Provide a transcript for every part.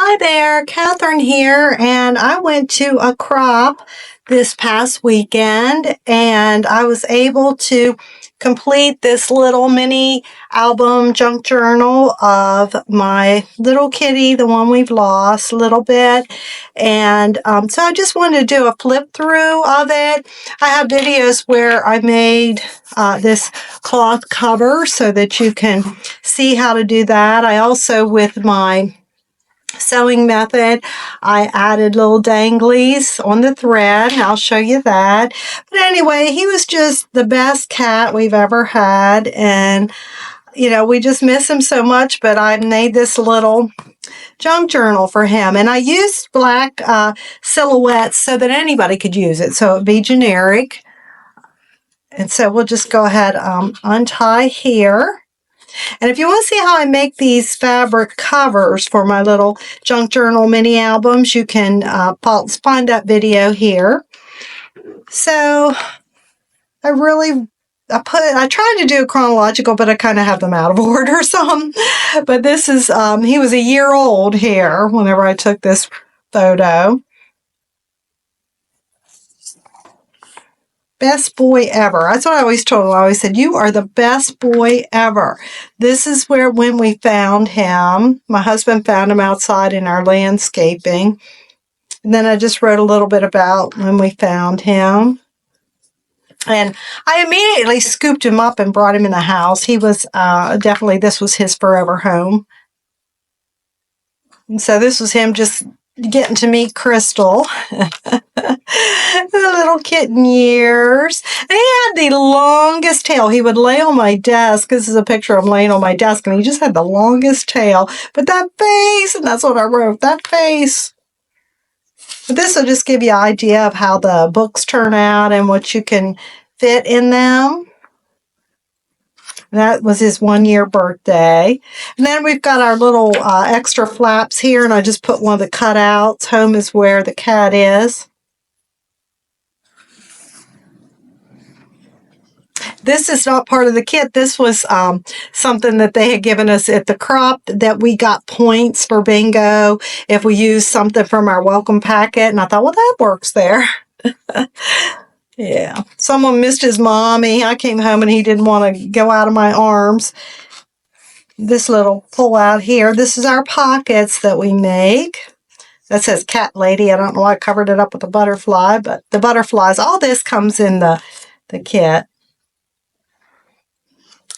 Hi there, Catherine here, and I went to a crop this past weekend and I was able to complete this little mini album junk journal of my little kitty, the one we've lost a little bit. And so I just wanted to do a flip through of it. I have videos where I made this cloth cover so that you can see how to do that. I also, with my sewing method, I added little danglies on the thread. I'll show you that. But anyway, he was just the best cat we've ever had, and we just miss him so much. But I made this little junk journal for him, and I used black silhouettes so that anybody could use it, so it'd be generic. And so we'll just go ahead untie here. And if you want to see how I make these fabric covers for my little junk journal mini albums, you can find that video here. So I tried to do it chronological, but I kind of have them out of order some. But this is, he was a year old here whenever I took this photo. Best boy ever. That's what I always told him. I always said, you are the best boy ever. This is when we found him. My husband found him outside in our landscaping. And then I just wrote a little bit about when we found him. And I immediately scooped him up and brought him in the house. He was definitely, this was his forever home. And so this was him just getting to meet Crystal. The little kitten years. And he had the longest tail. He would lay on my desk. This is a picture of him laying on my desk, and he just had the longest tail. But that face, and that's what I wrote, that face. But this will just give you an idea of how the books turn out and what you can fit in them. That was his 1-year birthday. And then we've got our little extra flaps here, and I just put one of the cutouts. Home is where the cat is. This is not part of the kit. This was something that they had given us at the crop that we got points for bingo if we used something from our welcome packet. And I thought, well, that works there. Yeah. Someone missed his mommy. I came home and he didn't want to go out of my arms. This little pull out here. This is our pockets that we make. That says cat lady. I don't know why I covered it up with a butterfly, but the butterflies, all this comes in the kit.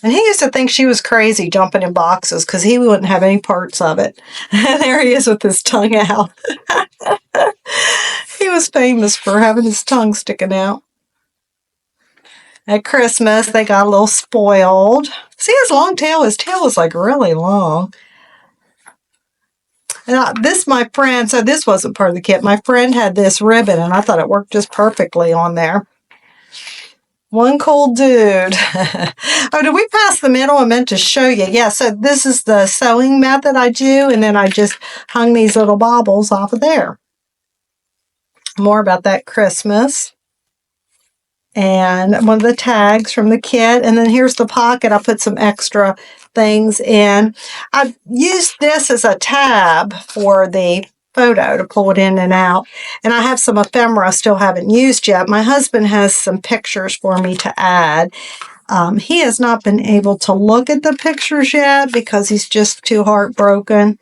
And he used to think she was crazy jumping in boxes because he wouldn't have any parts of it. And there he is with his tongue out. He was famous for having his tongue sticking out. At Christmas, they got a little spoiled. See his long tail? His tail was like really long. And this, my friend, so this wasn't part of the kit. My friend had this ribbon, and I thought it worked just perfectly on there. One cool dude. Oh, did we pass the middle? I meant to show you. Yeah, so this is the sewing method I do, and then I just hung these little baubles off of there. More about that Christmas. And one of the tags from the kit. And then here's the pocket. I put some extra things in. I used this as a tab for the photo to pull it in and out. And I have some ephemera I still haven't used yet. My husband has some pictures for me to add. He has not been able to look at the pictures yet because he's just too heartbroken.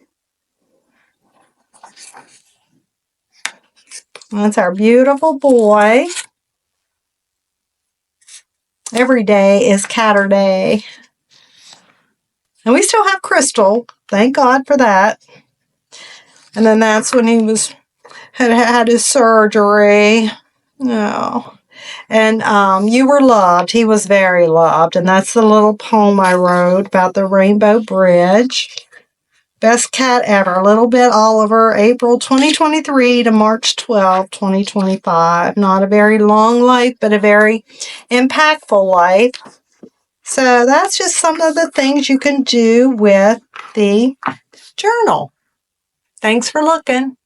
That's our beautiful boy. Every day is Catter Day. And we still have Crystal. Thank God for that. And then that's when he had his surgery. Oh. And you were loved. He was very loved. And that's the little poem I wrote about the Rainbow Bridge. Best cat ever. Little Bit Oliver, April 2023 to March 12, 2025. Not a very long life, but a very impactful life. So that's just some of the things you can do with the journal. Thanks for looking.